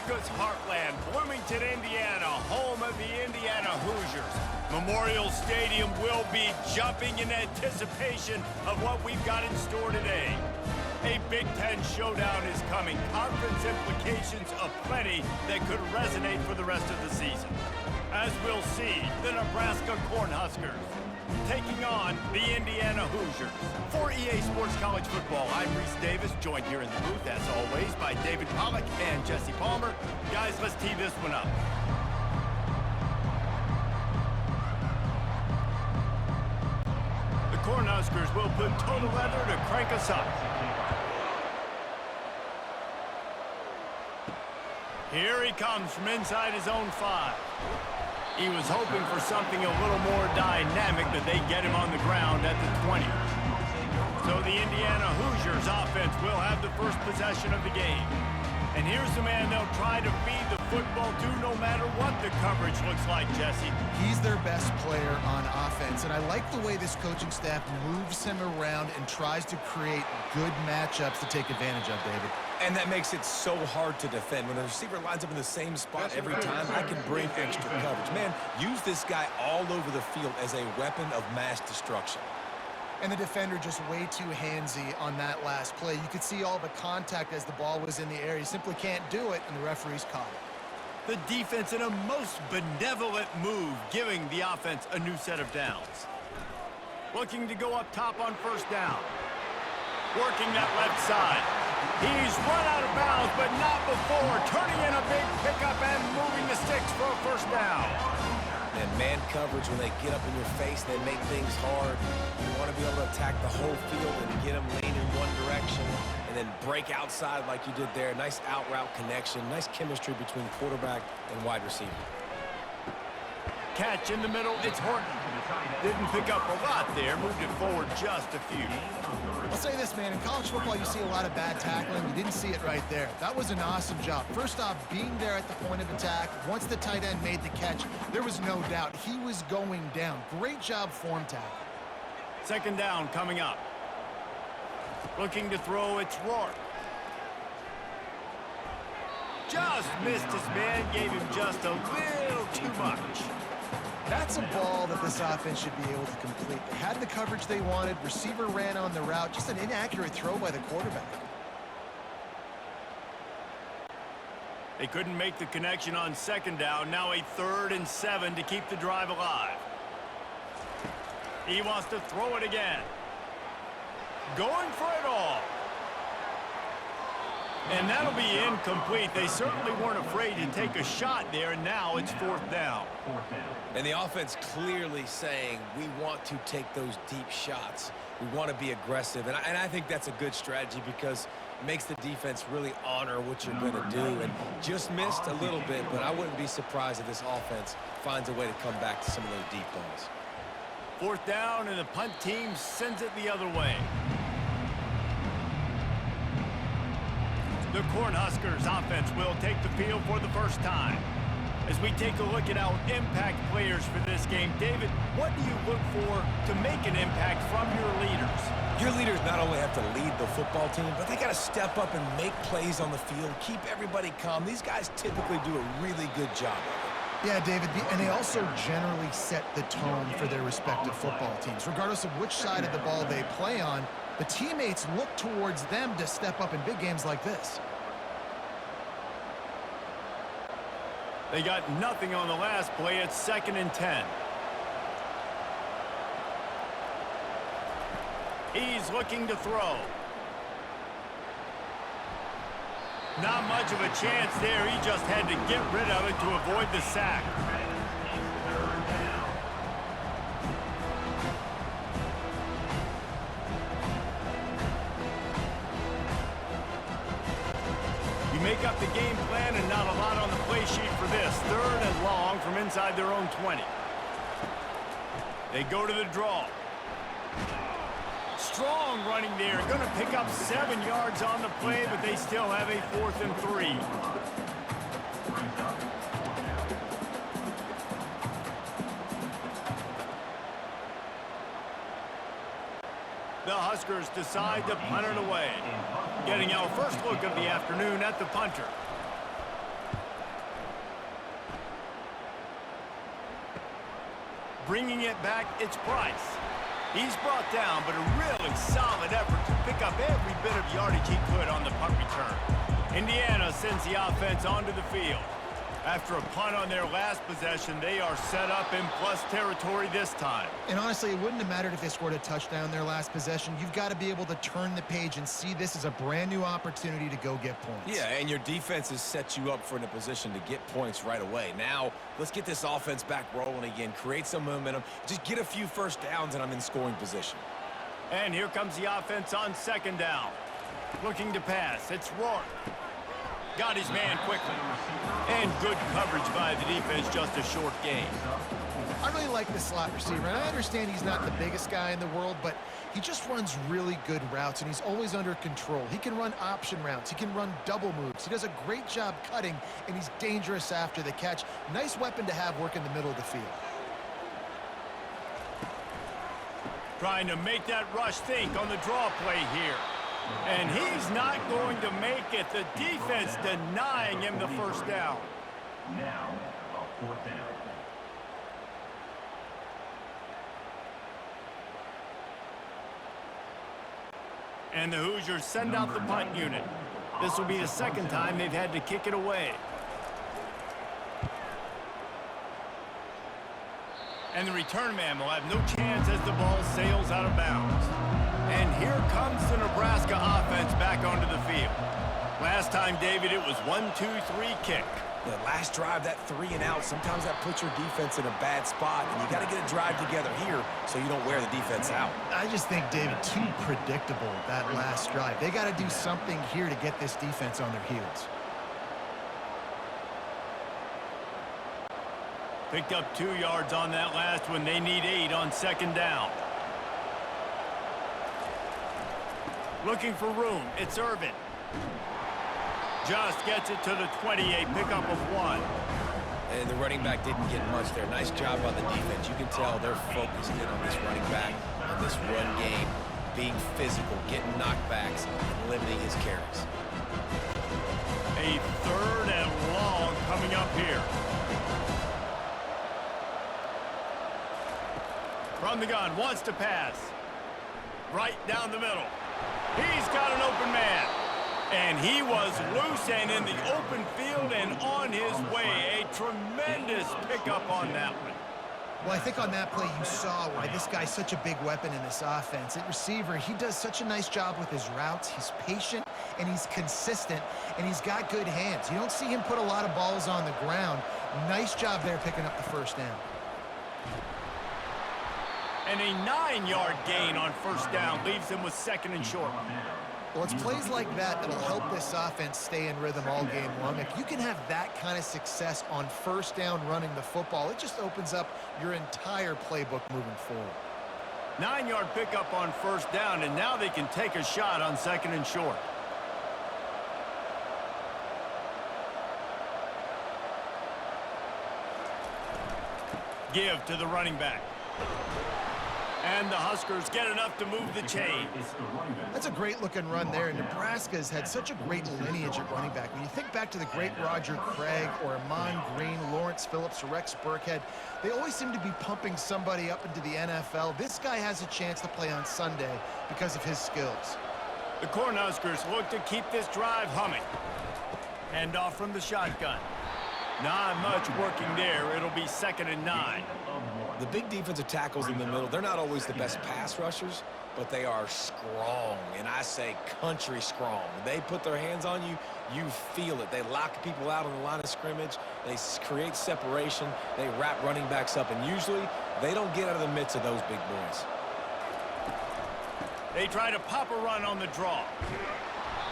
America's heartland, Bloomington, Indiana, home of the Indiana Hoosiers. Memorial Stadium will be jumping in anticipation of what we've got in store today. A Big Ten showdown is coming. Conference implications aplenty that could resonate for the rest of the season. As we'll see, the Nebraska Cornhuskers taking on the Indiana Hoosiers. For EA Sports College Football, I'm Reese Davis, joined here in the booth, as always, by David Pollack and Jesse Palmer. Guys, let's tee this one up. The Cornhuskers will put total leather to crank us up. Here he comes from inside his own 5. He was hoping for something a little more dynamic, but they get him on the ground at the 20. So the Indiana Hoosiers offense will have the first possession of the game. And here's the man they'll try to feed the football to no matter what the coverage looks like, Jesse. He's their best player on offense, and I like the way this coaching staff moves him around and tries to create good matchups to take advantage of, David. And that makes it so hard to defend. When the receiver lines up in the same spot every time, I can bring extra coverage. Man, use this guy all over the field as a weapon of mass destruction. And the defender just way too handsy on that last play. You could see all the contact as the ball was in the air. He simply can't do it, and the referees caught it. The defense in a most benevolent move, giving the offense a new set of downs. Looking to go up top on first down. Working that left side. He's run out of bounds, but not before. Turning in a big pickup and moving the sticks for a first down. And man coverage, when they get up in your face, they make things hard. You want to be able to attack the whole field and get them lean in one direction and then break outside like you did there. Nice out route connection, nice chemistry between quarterback and wide receiver. Catch in the middle, it's Horton. Didn't pick up a lot there, moved it forward just a few. I'll say this, man, in college football you see a lot of bad tackling. You didn't see it right there. That was an awesome job. First off, being there at the point of attack. Once the tight end made the catch, there was no doubt he was going down. Great job form tackle. Second down coming up. Looking to throw, it's Rourke. Just missed his man, gave him just a little too much. That's a ball that this offense should be able to complete. They had the coverage they wanted. Receiver ran on the route. Just an inaccurate throw by the quarterback. They couldn't make the connection on second down. Now a 3rd and 7 to keep the drive alive. He wants to throw it again. Going for it all. And that'll be incomplete. They certainly weren't afraid to take a shot there, and now it's 4th down. And the offense clearly saying, we want to take those deep shots. We want to be aggressive. And I think that's a good strategy because it makes the defense really honor what you're going to do. And just missed a little bit, but I wouldn't be surprised if this offense finds a way to come back to some of those deep balls. 4th down, and the punt team sends it the other way. The Cornhuskers offense will take the field for the first time. As we take a look at our impact players for this game, David, what do you look for to make an impact from your leaders? Your leaders not only have to lead the football team, but they got to step up and make plays on the field, keep everybody calm. These guys typically do a really good job of it. Yeah, David, and they also generally set the tone for their respective football teams. Regardless of which side of the ball they play on, the teammates look towards them to step up in big games like this. They got nothing on the last play. It's 2nd and 10. He's looking to throw. Not much of a chance there. He just had to get rid of it to avoid the sack. Make up the game plan and not a lot on the play sheet for this. 3rd and long from inside their own 20. They go to the draw. Strong running there. Going to pick up 7 yards on the play, but they still have a 4th and 3. The Huskers decide to punt it away. Getting our first look of the afternoon at the punter. bringing it back its price. He's brought down, but a really solid effort to pick up every bit of yardage he could on the punt return. Indiana sends the offense onto the field. After a punt on their last possession, they are set up in plus territory this time. And honestly, it wouldn't have mattered if they scored a touchdown their last possession. You've got to be able to turn the page and see this as a brand new opportunity to go get points. Yeah, and your defense has set you up for in a position to get points right away. Now, let's get this offense back rolling again, create some momentum, just get a few first downs, and I'm in scoring position. And here comes the offense on second down. Looking to pass. It's Rourke. Got his man quickly. And good coverage by the defense, just a short gain. I really like this slot receiver, and I understand he's not the biggest guy in the world, but he just runs really good routes, and he's always under control. He can run option routes. He can run double moves. He does a great job cutting, and he's dangerous after the catch. Nice weapon to have work in the middle of the field. Trying to make that rush think on the draw play here. And he's not going to make it. The defense denying him the first down. Now, a fourth down. And the Hoosiers send out the punt unit. This will be the second time they've had to kick it away. And the return man will have no chance as the ball sails out of bounds. And here comes the Nebraska offense back onto the field. Last time, David, it was 1-2-3 kick. The last drive, that 3 and out, sometimes that puts your defense in a bad spot, and you got to get a drive together here so you don't wear the defense out. I just think, David, too predictable, that last drive. They got to do something here to get this defense on their heels. Picked up 2 yards on that last one. They need 8 on second down. Looking for room. It's Irvin. Just gets it to the 28, pickup of 1. And the running back didn't get much there. Nice job by the defense. You can tell they're focused in on this running back, on this run game, being physical, getting knockbacks, and limiting his carries. A 3rd and long coming up here. From the gun, wants to pass. Right down the middle. He's got an open man. And he was loose and in the open field and on his way. A tremendous pickup on that one. Well, I think on that play you saw why this guy's such a big weapon in this offense. At receiver, he does such a nice job with his routes. He's patient, and he's consistent, and he's got good hands. You don't see him put a lot of balls on the ground. Nice job there picking up the first down. And a 9-yard gain on first down leaves them with second and short. Well, it's plays like that that'll help this offense stay in rhythm all game long. If you can have that kind of success on first down running the football, it just opens up your entire playbook moving forward. 9-yard pickup on first down, and now they can take a shot on second and short. Give to the running back. And the Huskers get enough to move the chains. That's a great-looking run there. And Nebraska's had such a great lineage at running back. When you think back to the great Roger Craig or Amon Green, Lawrence Phillips, or Rex Burkhead, they always seem to be pumping somebody up into the NFL. This guy has a chance to play on Sunday because of his skills. The Cornhuskers look to keep this drive humming. Hand off from the shotgun. Not much working there. It'll be 2nd and 9. The big defensive tackles in the middle, they're not always the best pass rushers, but they are strong, and I say country strong. When they put their hands on you, you feel it. They lock people out on the line of scrimmage. They create separation. They wrap running backs up, and usually they don't get out of the midst of those big boys. They try to pop a run on the draw.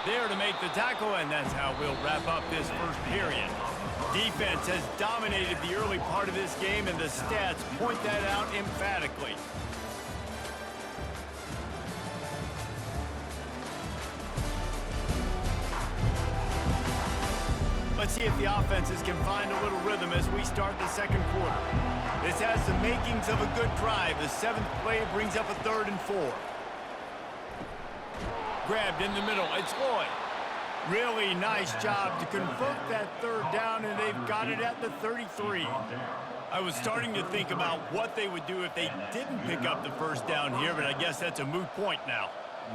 There to make the tackle, and that's how we'll wrap up this first period. Defense has dominated the early part of this game, and the stats point that out emphatically. Let's see if the offenses can find a little rhythm as we start the second quarter. This has the makings of a good drive. The 7th play brings up a 3rd and 4. Grabbed in the middle. It's Lloyd. Really nice job to convert that 3rd down, and they've got got it at the 33. I was starting to think about what they would do if they didn't pick up the first down here, but I guess that's a moot point now.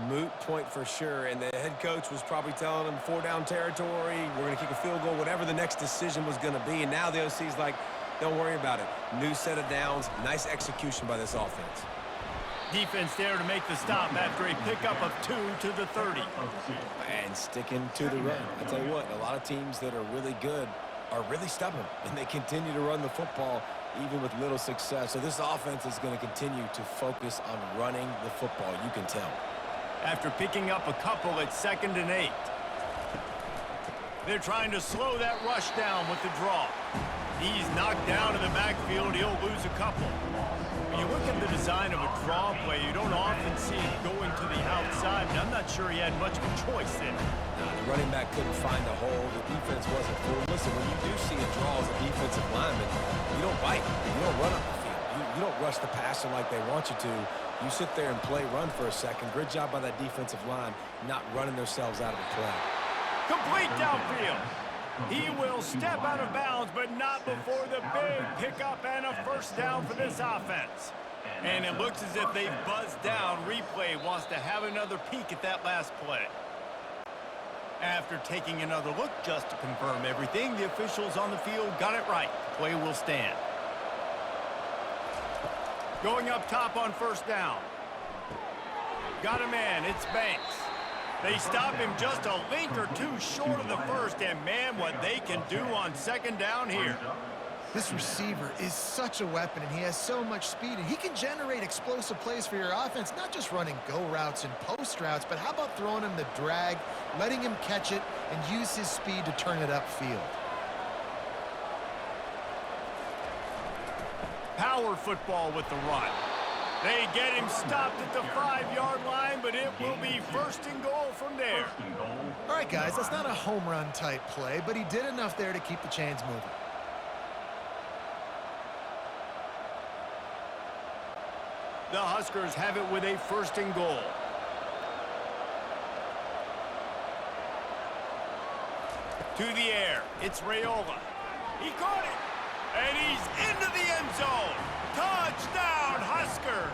Moot point for sure, and the head coach was probably telling them 4-down territory, we're going to kick a field goal, whatever the next decision was going to be, and now the OC's like, don't worry about it. New set of downs, nice execution by this offense. Defense there to make the stop after a pickup of 2 to the 30. And sticking to the run. I tell you what, a lot of teams that are really good are really stubborn, and they continue to run the football even with little success. So this offense is going to continue to focus on running the football, you can tell. After picking up a couple at 2nd and 8. They're trying to slow that rush down with the draw. He's knocked down in the backfield. He'll lose a couple. When you look at the design of a draw play, you don't often see it going to the outside, and I'm not sure he had much of a choice there. The running back couldn't find a hole. The defense wasn't full. Listen, when you do see a draw as a defensive lineman, you don't bite. You don't run up the field. You don't rush the passer like they want you to. You sit there and play run for a second. Great job by that defensive line, not running themselves out of the play. Complete downfield. He will step out of bounds, but not before the big pickup and a first down for this offense. And it looks as if they've buzzed down. Replay wants to have another peek at that last play. After taking another look just to confirm everything, the officials on the field got it right. The play will stand. Going up top on first down. Got a man, it's Banks. They stop him just a link or two short of the first, and man, what they can do on 2nd down here. This receiver is such a weapon, and he has so much speed, and he can generate explosive plays for your offense, not just running go routes and post routes, but how about throwing him the drag, letting him catch it, and use his speed to turn it upfield. Power football with the run. They get him stopped at the 5-yard line, but it will be 1st and goal from there. All right, guys, that's not a home run type play, but he did enough there to keep the chains moving. The Huskers have it with a 1st and goal. To the air, it's Raiola. He caught it, and he's into the end zone. Touchdown, Huskers!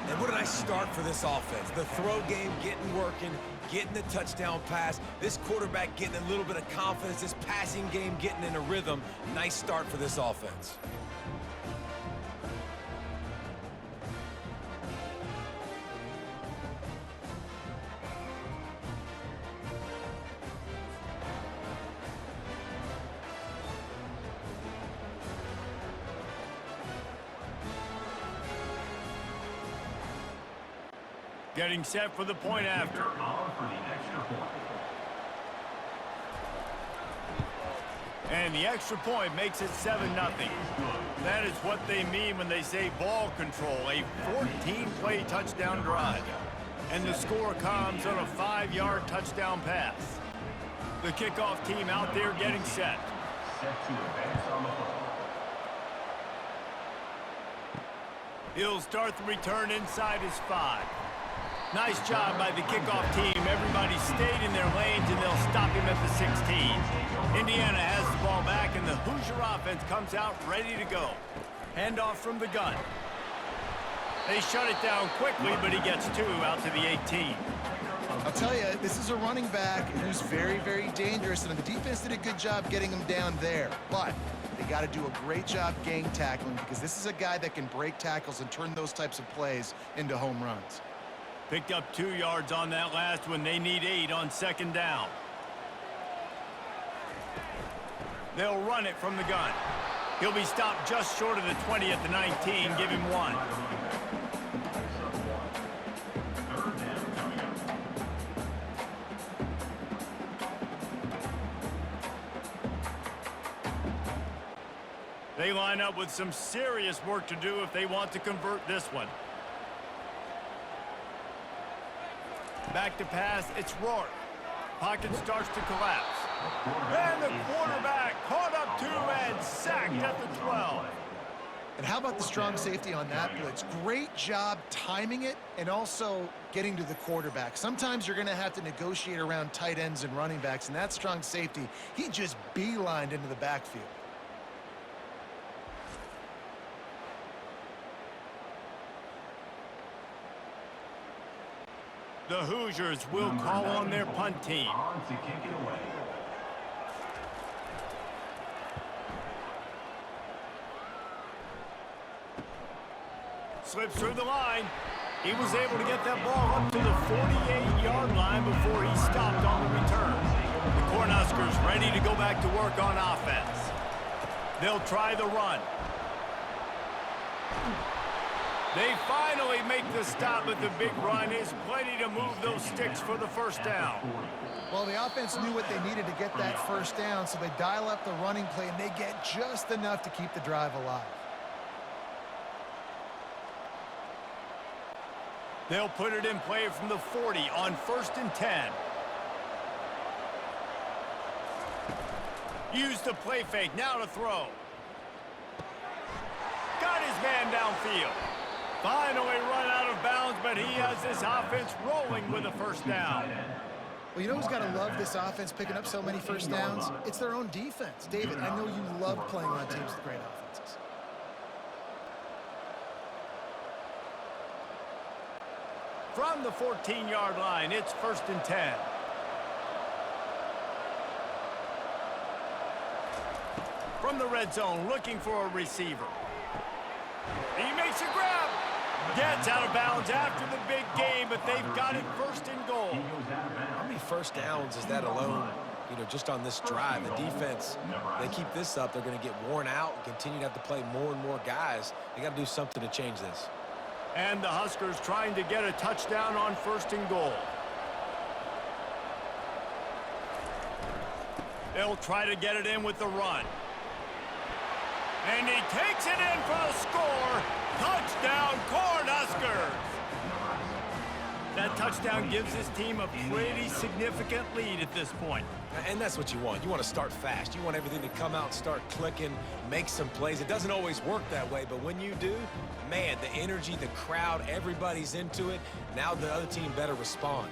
And what a nice start for this offense. The throw game getting working, getting the touchdown pass. This quarterback getting a little bit of confidence. This passing game getting in a rhythm. Nice start for this offense. Getting set for the point after. And the extra point makes it 7-0. That is what they mean when they say ball control, a 14-play touchdown drive. And the score comes on a 5-yard touchdown pass. The kickoff team out there getting set. He'll start the return inside his 5. Nice job by the kickoff team. Everybody stayed in their lanes, and they'll stop him at the 16. Indiana has the ball back, and the Hoosier offense comes out ready to go. Handoff from the gun. They shut it down quickly, but he gets 2 out to the 18. I'll tell you, this is a running back who's very, very dangerous, and the defense did a good job getting him down there. But they got to do a great job gang tackling, because this is a guy that can break tackles and turn those types of plays into home runs. Picked up 2 yards on that last one. They need 8 on 2nd down. They'll run it from the gun. He'll be stopped just short of the 20 at the 19. Give him 1. They line up with some serious work to do if they want to convert this one. Back to pass, it's Rourke. Pocket starts to collapse. And the quarterback caught up to and sacked at the 12. And how about the strong safety on that blitz? Great job timing it and also getting to the quarterback. Sometimes you're going to have to negotiate around tight ends and running backs, and that strong safety, he just beelined into the backfield. The Hoosiers will call on their punt team. On to kick it away. Slips through the line. He was able to get that ball up to the 48-yard line before he stopped on the return. The Cornhuskers ready to go back to work on offense. They'll try the run. They finally make the stop, but the big run is plenty to move those sticks for the first down. Well, the offense knew what they needed to get that first down, so they dial up the running play, and they get just enough to keep the drive alive. They'll put it in play from the 40 on 1st and 10. Use the play fake, now to throw. Got his man downfield. Finally run out of bounds, but he has this offense rolling with a first down. Well, you know who's got to love this offense picking up so many first downs? It's their own defense. David, I know you love playing on teams with great offenses. From the 14-yard line, it's 1st and 10. From the red zone, looking for a receiver. He makes a grab. Gets out of bounds after the big game, but they've got it 1st and goal. How many first downs is that alone, just on this drive? The defense, they keep this up, they're going to get worn out and continue to have to play more and more guys. They got to do something to change this. And the Huskers trying to get a touchdown on 1st and goal. They'll try to get it in with the run. And he takes it in for the score. Touchdown, Cornhuskers! That touchdown gives his team a pretty significant lead at this point. And that's what you want. You want to start fast. You want everything to come out and start clicking, make some plays. It doesn't always work that way, but when you do, man, the energy, the crowd, everybody's into it. Now the other team better respond.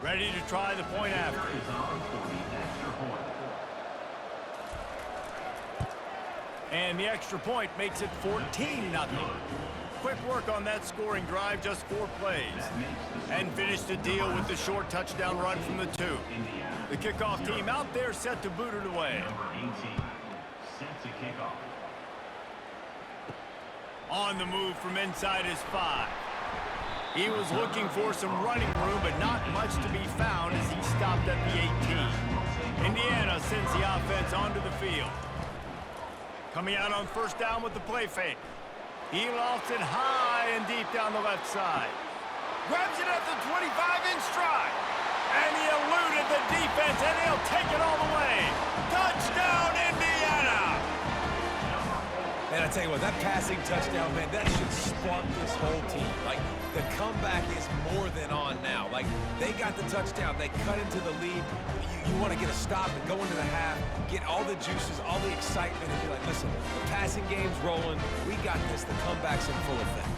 Ready to try the point after. And the extra point makes it 14-0. Quick work on that scoring drive, just 4 plays. And finish the deal with the short touchdown run from the 2. The kickoff team out there set to boot it away. Number 18, set to kick off. On the move from inside his 5. He was looking for some running room, but not much to be found as he stopped at the 18. Indiana sends the offense onto the field. Coming out on 1st down with the play fake. He lofts it high and deep down the left side. Grabs it at the 25 in stride. And he eluded the defense, and he'll take it all the way. Touchdown, Indiana! Man, I tell you what, that passing touchdown, man, that should spark this whole team. Like, the comeback is more than on now. Like, they got the touchdown. They cut into the lead. You want to get a stop and go into the half, get all the juices, all the excitement, and be like, listen, the passing game's rolling. We got this. The comeback's in full effect.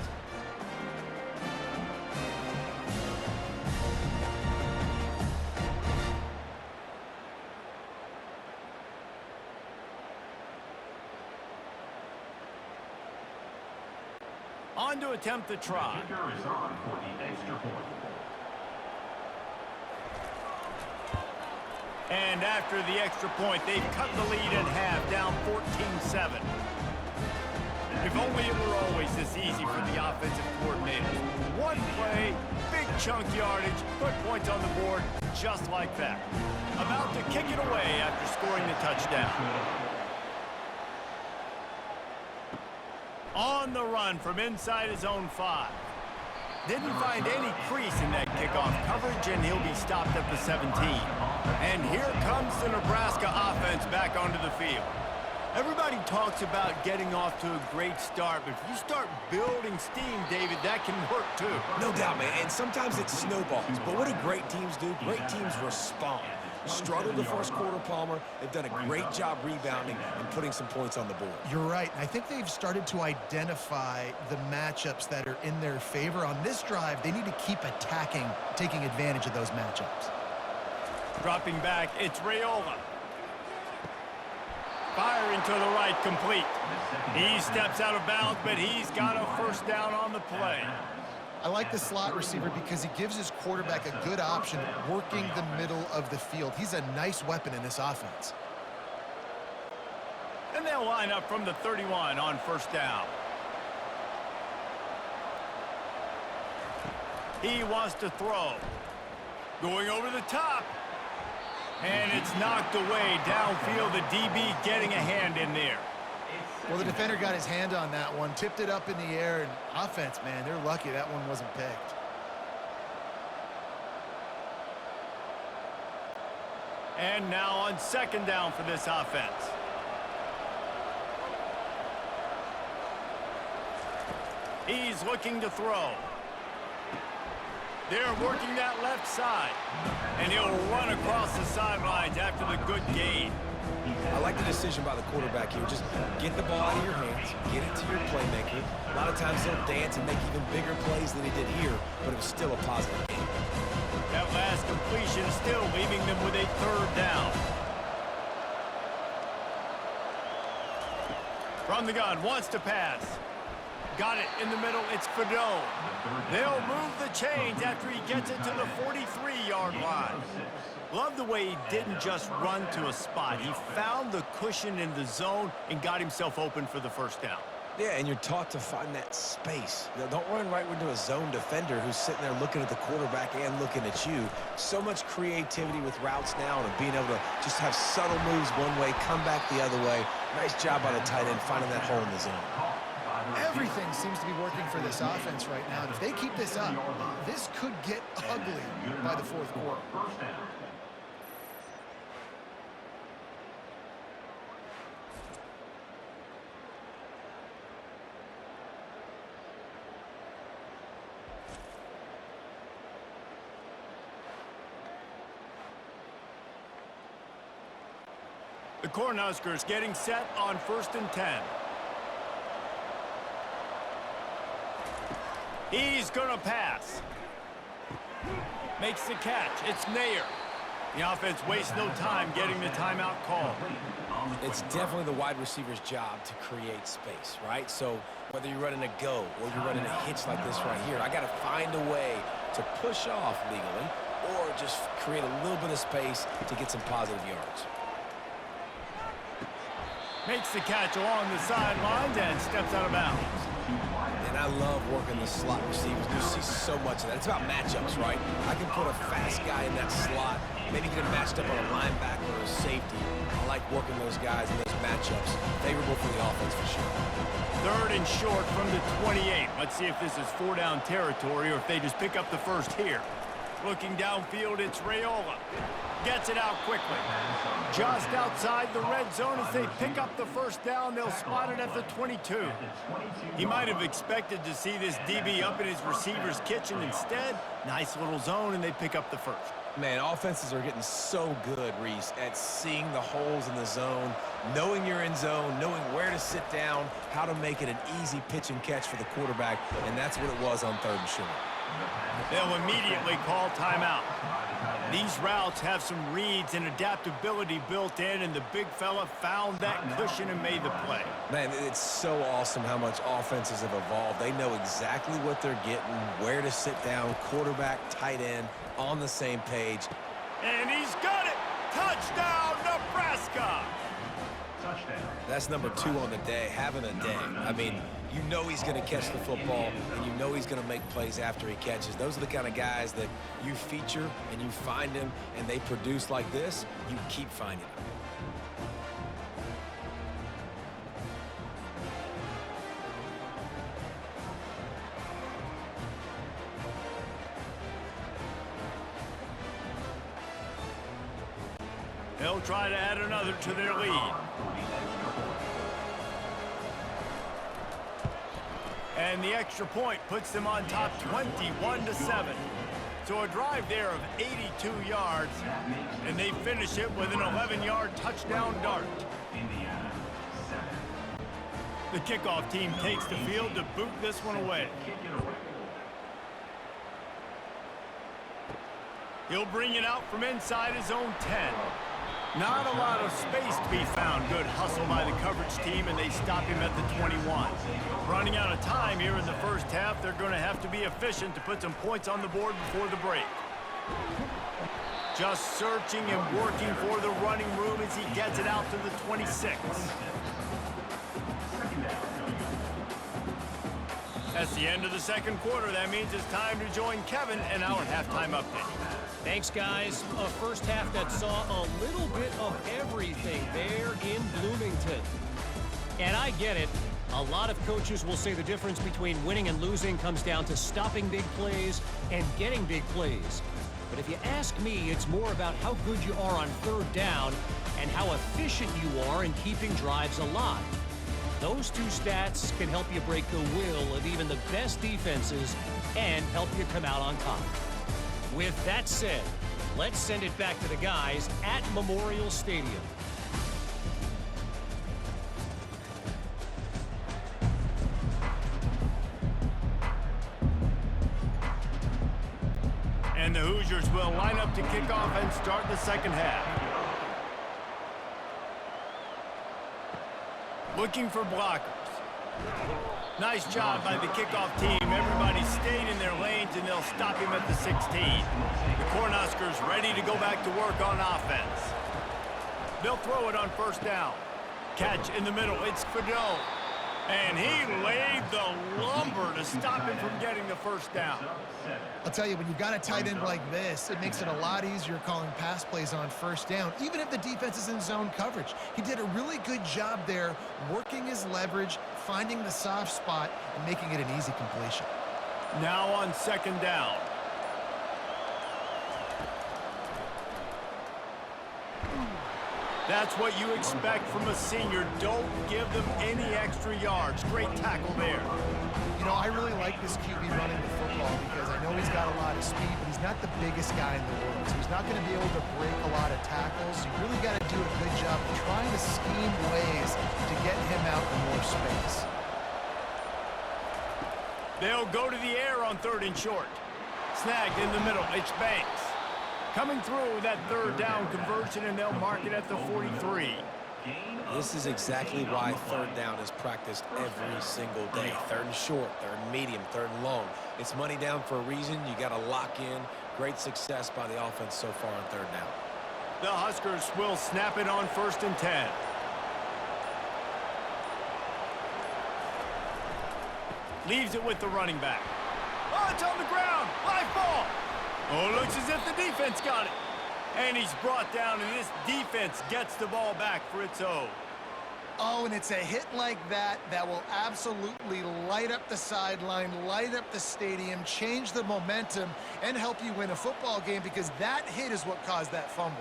On to attempt the try. Kicker is on for the extra point. And after the extra point, they've cut the lead in half, down 14-7. If only it were always this easy for the offensive coordinators. One play, big chunk yardage, put points on the board, just like that. About to kick it away after scoring the touchdown. On the run from inside his own 5. Didn't find any crease in that kickoff coverage, and he'll be stopped at the 17. And here comes the Nebraska offense back onto the field. Everybody talks about getting off to a great start, but if you start building steam, David, that can work too. No doubt, man, and sometimes it snowballs. But what do great teams do? Great teams respond. Struggled the first quarter, Palmer. They've done a great job rebounding and putting some points on the board. You're right. I think they've started to identify the matchups that are in their favor. On this drive, they need to keep attacking, taking advantage of those matchups. Dropping back, it's Raiola. Firing to the right, complete. He steps out of bounds, but he's got a first down on the play. I like the slot receiver because he gives his quarterback a good option working the middle of the field. He's a nice weapon in this offense. And they'll line up from the 31 on first down. He wants to throw. Going over the top. And it's knocked away downfield. The DB getting a hand in there. Well, the defender got his hand on that one, tipped it up in the air, and offense, man, they're lucky that one wasn't picked. And now on second down for this offense. He's looking to throw. They're working that left side. And he'll run across the sidelines after the good gain. I like the decision by the quarterback here. Just get the ball out of your hands, get it to your playmaker. A lot of times he'll dance and make even bigger plays than he did here, but it was still a positive game. That last completion is still leaving them with a third down. From the gun, wants to pass. Got it in the middle, it's Fado. They'll move the chains after he gets it to the 43-yard line. Love the way he didn't just run to a spot. He found the cushion in the zone and got himself open for the first down. Yeah, and you're taught to find that space. You know, don't run right into a zone defender who's sitting there looking at the quarterback and looking at you. So much creativity with routes now and being able to just have subtle moves one way, come back the other way. Nice job by the tight end finding that hole in the zone. Everything seems to be working for this offense right now, and if they keep this up, this could get ugly by the fourth quarter. The Cornhuskers getting set on 1st and 10. He's going to pass. Makes the catch. It's Nair. The offense wastes no time getting the timeout call. It's definitely the wide receiver's job to create space, right? So whether you're running a go or you're running a hitch like this right here, I got to find a way to push off legally or just create a little bit of space to get some positive yards. Makes the catch along the sidelines and steps out of bounds. And I love working the slot receivers. You see so much of that. It's about matchups, right? I can put a fast guy in that slot, maybe get him matched up on a linebacker or a safety. I like working those guys in those matchups. Favorable for the offense for sure. 3rd and short from the 28. Let's see if this is 4-down territory or if they just pick up the first here. Looking downfield, it's Raiola. Gets it out quickly. Just outside the red zone as they pick up the first down. They'll spot it at the 22. He might have expected to see this DB up in his receiver's kitchen. Instead, nice little zone, and they pick up the first. Man, offenses are getting so good, Reese, at seeing the holes in the zone, knowing you're in zone, knowing where to sit down, how to make it an easy pitch and catch for the quarterback, and that's what it was on 3rd and short. They'll immediately call timeout. These routes have some reads and adaptability built in, and the big fella found that cushion and made the play. Man, it's so awesome how much offenses have evolved. They know exactly what they're getting, where to sit down, quarterback, tight end, on the same page. And he's got it! Touchdown, Nebraska! Touchdown. That's number 2 on the day, having a day. I mean, you know he's going to catch the football, and you know he's going to make plays after he catches. Those are the kind of guys that you feature and you find them, and they produce like this, you keep finding them. They'll try to add another to their lead. And the extra point puts them on top 21-7. So a drive there of 82 yards, and they finish it with an 11-yard touchdown dart. Indiana, 7. The kickoff team takes the field to boot this one away. Kick it away. He'll bring it out from inside his own 10. Not a lot of space to be found. Good hustle by the coverage team, and they stop him at the 21. Running out of time here in the first half, they're going to have to be efficient to put some points on the board before the break. Just searching and working for the running room as he gets it out to the 26. That's the end of the second quarter. That means it's time to join Kevin and our halftime update. Thanks, guys. A first half that saw a little bit of everything there in Bloomington. And I get it. A lot of coaches will say the difference between winning and losing comes down to stopping big plays and getting big plays. But if you ask me, it's more about how good you are on third down and how efficient you are in keeping drives alive. Those two stats can help you break the will of even the best defenses and help you come out on top. With that said, let's send it back to the guys at Memorial Stadium. And the Hoosiers will line up to kick off and start the second half. Looking for blockers. Nice job by the kickoff team. Everybody stayed in their lanes, and they'll stop him at the 16. The Cornhuskers ready to go back to work on offense. They'll throw it on first down. Catch in the middle. It's Fidel. And he laid the lumber to stop him from getting the first down. I'll tell you, when you've got a tight end like this, it makes it a lot easier calling pass plays on first down, even if the defense is in zone coverage. He did a really good job there, working his leverage, finding the soft spot, and making it an easy completion. Now on second down. That's what you expect from a senior. Don't give them any extra yards. Great tackle there. You know, I really like this QB running the football because I know he's got a lot of speed, but he's not the biggest guy in the world. So he's not going to be able to break a lot of tackles. You really got to do a good job trying to scheme ways to get him out in more space. They'll go to the air on third and short. Snagged in the middle. It's Banks. Coming through with that third down conversion, and they'll mark it at the 43. This is exactly why third down is practiced every single day. Third and short, third and medium, third and long. It's money down for a reason. You got to lock in. Great success by the offense so far on third down. The Huskers will snap it on first and 10. Leaves it with the running back. Oh, it's on the ground. Live ball. Oh, looks as if the defense got it. And he's brought down, and this defense gets the ball back for its own. Oh, and it's a hit like that that will absolutely light up the sideline, light up the stadium, change the momentum, and help you win a football game because that hit is what caused that fumble.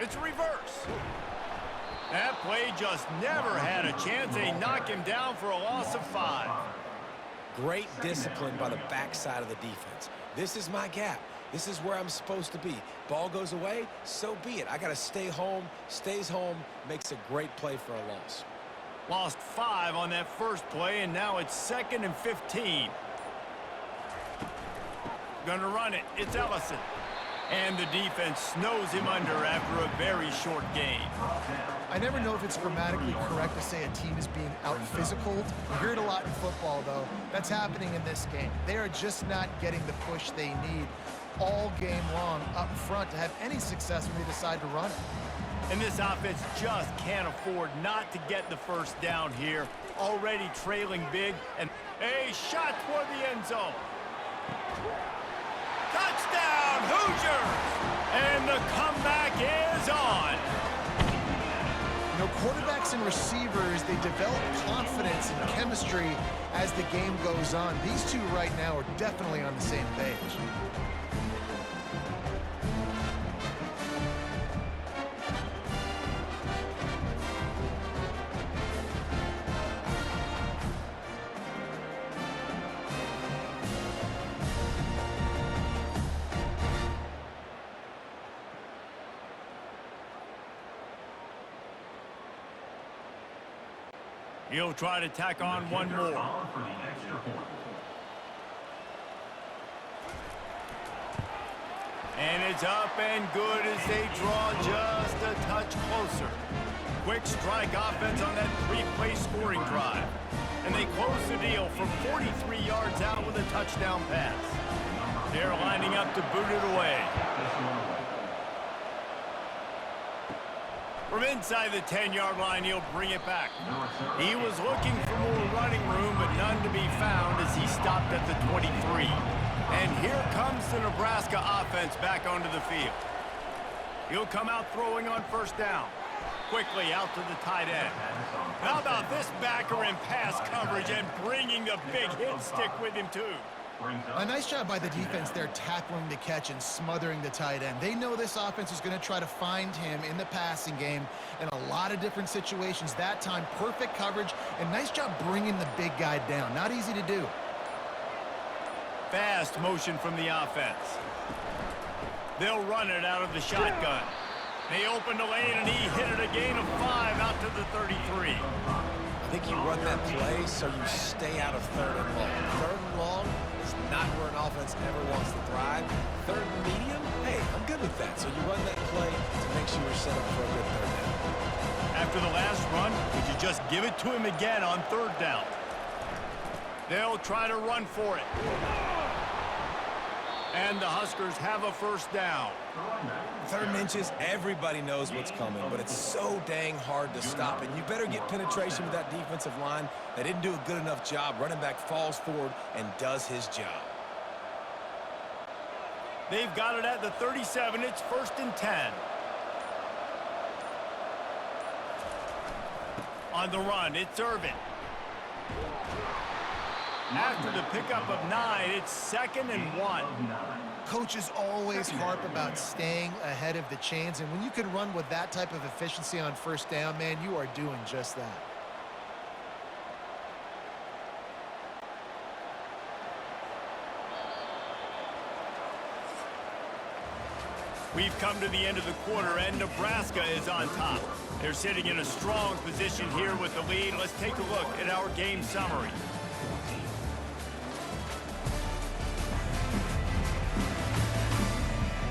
It's a reverse. That play just never had a chance. They knock him down for a loss of 5. Great discipline by the backside of the defense. This is my gap. This is where I'm supposed to be. Ball goes away, so be it. I got to stay home. Stays home, makes a great play for a loss. Lost 5 on that first play, and now it's 2nd and 15. Gonna run it. It's Ellison. And the defense snows him under after a very short game. I never know if it's grammatically correct to say a team is being out-physicaled. You hear it a lot in football, though. That's happening in this game. They are just not getting the push they need all game long up front to have any success when they decide to run it. And this offense just can't afford not to get the first down here. Already trailing big, and a shot toward the end zone. Touchdown, Hoosiers! And the comeback is on. You know, quarterbacks and receivers, they develop confidence and chemistry as the game goes on. These two right now are definitely on the same page. He'll try to tack on one more. For the extra point. And it's up and good as they draw just a touch closer. Quick strike offense on that three-play scoring drive. And they close the deal from 43 yards out with a touchdown pass. They're lining up to boot it away. From inside the 10-yard line, he'll bring it back. He was looking for more running room, but none to be found as he stopped at the 23. And here comes the Nebraska offense back onto the field. He'll come out throwing on first down. Quickly out to the tight end. How about this backer in pass coverage and bringing the big hit stick with him too? A nice job by the defense there tackling the catch and smothering the tight end. They know this offense is going to try to find him in the passing game in a lot of different situations. That time, perfect coverage and nice job bringing the big guy down. Not easy to do. Fast motion from the offense. They'll run it out of the shotgun. They opened the lane and he hit it a gain of 5 out to the 33. I think you run that play so you stay out of third and long. Third and long is not where an offense ever wants to thrive. Third and medium, hey, I'm good with that. So you run that play to make sure you're set up for a good third down. After the last run, would you just give it to him again on third down? They'll try to run for it. And the Huskers have a first down. Third and inches, everybody knows what's coming, but it's so dang hard to stop it. You better get penetration with that defensive line. They didn't do a good enough job. Running back falls forward and does his job. They've got it at the 37. It's 1st and 10. On the run, it's Irvin. After the pickup of 9, it's 2nd and 1. Coaches always harp about staying ahead of the chains, and when you can run with that type of efficiency on first down, man, you are doing just that. We've come to the end of the quarter, and Nebraska is on top. They're sitting in a strong position here with the lead. Let's take a look at our game summary.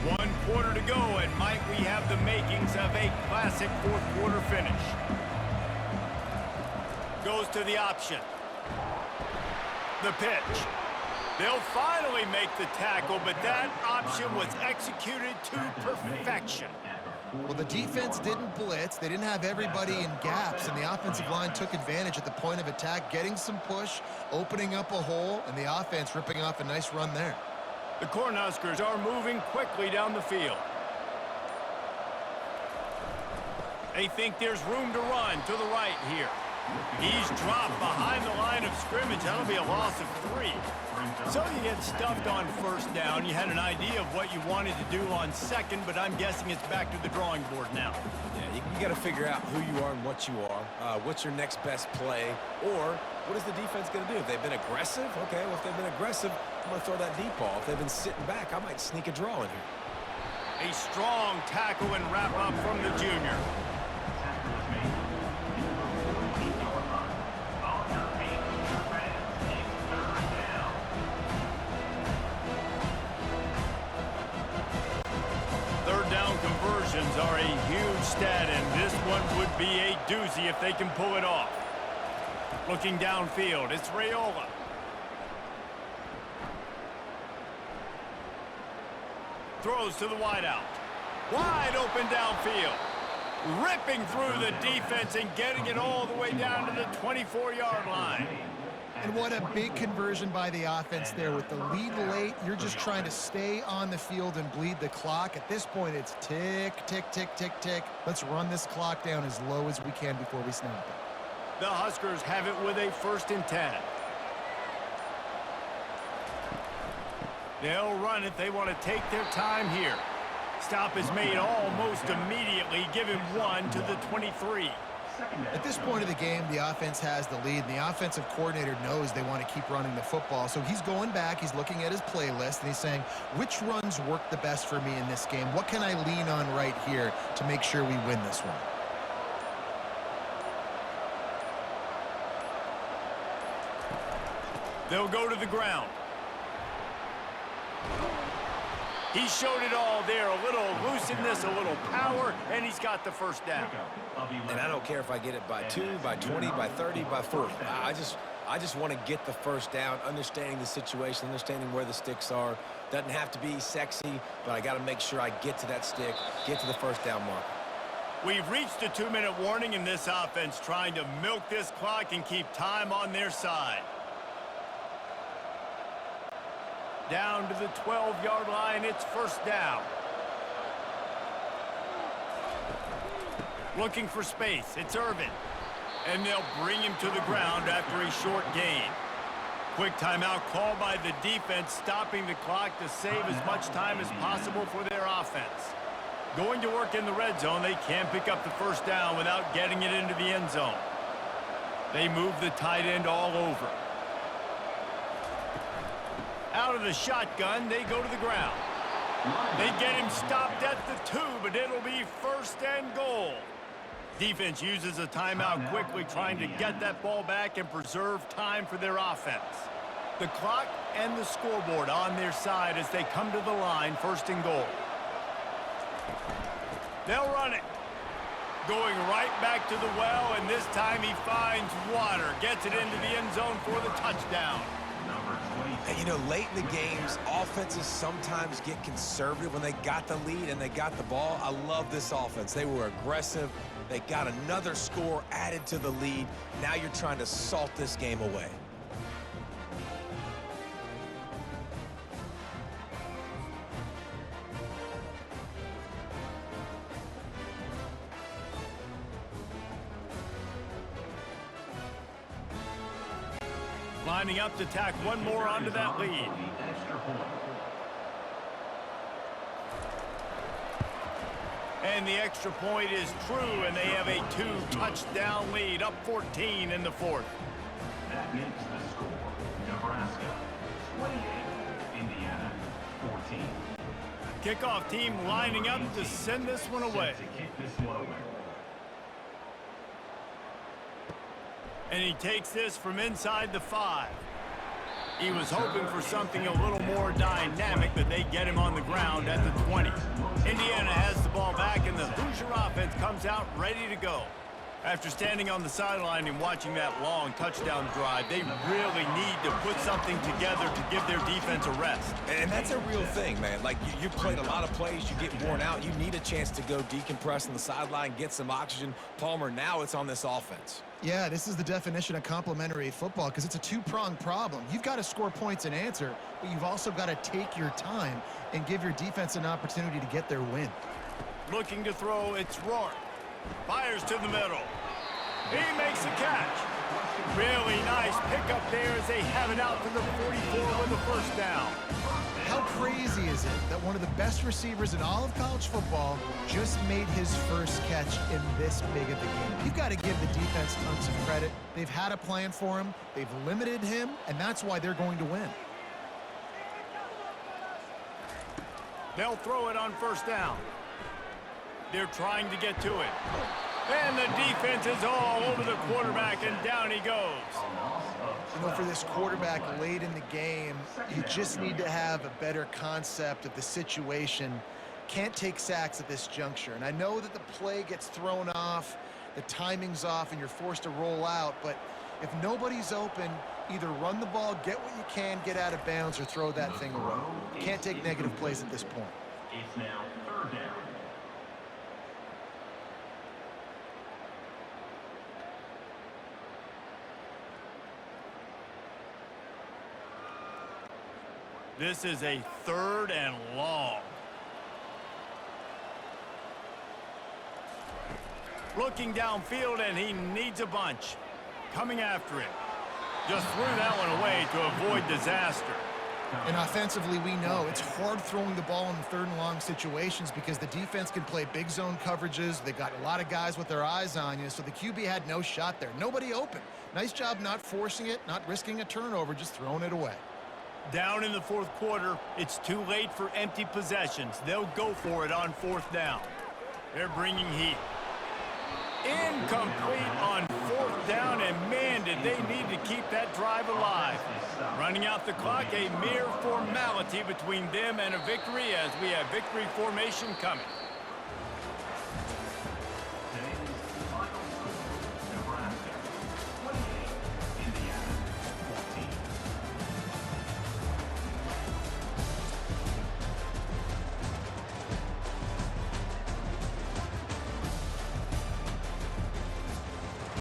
One quarter to go, and might we have the makings of a classic fourth quarter finish. Goes to the option. The pitch. They'll finally make the tackle, but that option was executed to perfection. Well, the defense didn't blitz. They didn't have everybody in gaps, and the offensive line took advantage at the point of attack, getting some push, opening up a hole, and the offense ripping off a nice run there. The Cornhuskers are moving quickly down the field. They think there's room to run to the right here. He's dropped behind the line of scrimmage. That'll be a loss of 3. So you get stuffed on first down. You had an idea of what you wanted to do on second, but I'm guessing it's back to the drawing board now. Yeah, you got to figure out who you are and what you are. What's your next best play? Or what is the defense going to do? If they've been aggressive, okay, well, if they've been aggressive, I'm going to throw that deep ball. If they've been sitting back, I might sneak a draw in here. A strong tackle and wrap up from the junior. Third down conversions are a huge stat, and this one would be a doozy if they can pull it off. Looking downfield, it's Raiola. Throws to the wideout. Wide open downfield. Ripping through the defense and getting it all the way down to the 24-yard line. And what a big conversion by the offense there. With the lead late, you're just trying to stay on the field and bleed the clock. At this point, it's tick, tick, tick, tick, tick. Let's run this clock down as low as we can before we snap it. The Huskers have it with a 1st and 10. They'll run it. They want to take their time here. Stop is made almost immediately. Give him 1 to the 23. At this point of the game, the offense has the lead, and the offensive coordinator knows they want to keep running the football. So he's going back, he's looking at his playlist, and he's saying, which runs work the best for me in this game? What can I lean on right here to make sure we win this one? They'll go to the ground. He showed it all there. A little elusiveness, a little power, and he's got the first down. And I don't care if I get it by 2, by 20, by 30, by 40. I just want to get the first down, understanding the situation, understanding where the sticks are. Doesn't have to be sexy, but I got to make sure I get to that stick, get to the first down mark. We've reached a 2-minute warning in this offense, trying to milk this clock and keep time on their side. Down to the 12-yard line, it's first down. Looking for space, it's Irvin. And they'll bring him to the ground after a short gain. Quick timeout called by the defense, stopping the clock to save as much time as possible for their offense. Going to work in the red zone, they can't pick up the first down without getting it into the end zone. They move the tight end all over. Out of the shotgun, they go to the ground. They get him stopped at the 2, but it'll be first and goal. Defense uses a timeout quickly, trying to get that ball back and preserve time for their offense. The clock and the scoreboard on their side as they come to the line, first and goal. They'll run it. Going right back to the well, and this time he finds water. Gets it into the end zone for the touchdown. And, you know, late in the games, offenses sometimes get conservative when they got the lead and they got the ball. I love this offense. They were aggressive. They got another score added to the lead. Now you're trying to salt this game away. Lining up to tack one more onto that lead. And the extra point is true, and they have a 2-touchdown lead, up 14 in the fourth. That makes the score Nebraska 28, Indiana 14. Kickoff team lining up to send this one away. To kick this one away. And he takes this from inside the 5. He was hoping for something a little more dynamic, but they get him on the ground at the 20. Indiana has the ball back, and the Hoosier offense comes out ready to go. After standing on the sideline and watching that long touchdown drive, they really need to put something together to give their defense a rest. And that's a real thing, man. Like, you played a lot of plays, you get worn out, you need a chance to go decompress on the sideline, get some oxygen. Palmer, now it's on this offense. Yeah, this is the definition of complementary football because it's a two-pronged problem. You've got to score points and answer, but you've also got to take your time and give your defense an opportunity to get their win. Looking to throw, it's Rourke. Fires to the middle. He makes the catch. Really nice pickup there as they have it out to the 44 with the first down. How crazy is it that one of the best receivers in all of college football just made his first catch in this big of a game? You've got to give the defense tons of credit. They've had a plan for him. They've limited him, and that's why they're going to win. They'll throw it on first down. They're trying to get to it. And the defense is all over the quarterback, and down he goes. You know, for this quarterback late in the game, you just need to have a better concept of the situation. Can't take sacks at this juncture. And I know that the play gets thrown off, the timing's off, and you're forced to roll out. But if nobody's open, either run the ball, get what you can, get out of bounds, or throw that thing away. You can't take negative plays at this point. It's now third down. This is a third and long. Looking downfield, and he needs a bunch. Coming after it. Just threw that one away to avoid disaster. And offensively, we know it's hard throwing the ball in the third and long situations because the defense can play big zone coverages. They got a lot of guys with their eyes on you, so the QB had no shot there. Nobody open. Nice job not forcing it, not risking a turnover, just throwing it away. Down in the fourth quarter, it's too late for empty possessions. They'll go for it on fourth down. They're bringing heat. Incomplete on fourth down, and man, did they need to keep that drive alive. Running out the clock, a mere formality between them and a victory as we have victory formation coming.